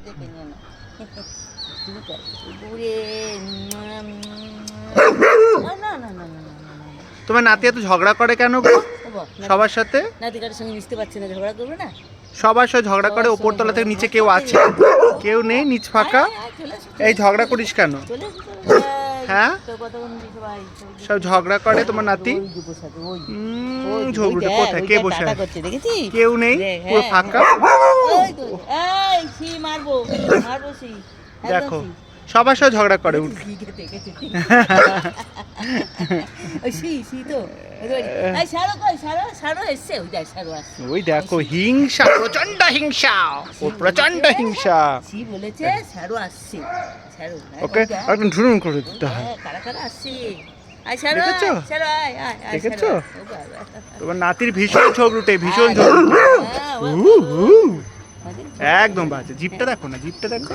দেখে নিও না। তুমি তাই ঘুরে না না না না না না না না। তোমার নাতি এত ঝগড়া করে কেন গো সবার সাথে? নাতি কারোর সঙ্গে মিশতে পারছে না, ঝগড়া করবে না? সবার সাথে ঝগড়া করে, ওপরতলা থেকে নিচে কেউ আছে? কেউ নেই, নিচ ফাঁকা। এই ঝগড়া করিস কেন? হ্যাঁ, সব ঝগড়া করে তোমার নাতি। ঝগড়ুটে কোথায়, কে বসে আছে? কেউ নেই, পুরো ফাঁকা। দেখো সবার সাথে ঝগড়া করে। ওই দেখো হিংসা, প্রচন্ড হিংসা, ও প্রচন্ড হিংসা। বলেছে স্যারো আসছে, ওকে একদম ঝুরুন করে দিতে হয়। কারা কারা আসছে? দেখেছো? দেখেছো? তোমার নাতির ভীষণ ঝগড়ুটে, ভীষণ ঝগড়ুটে। একদম বাজে। জিপটা দেখো না, জিপটা দেখো।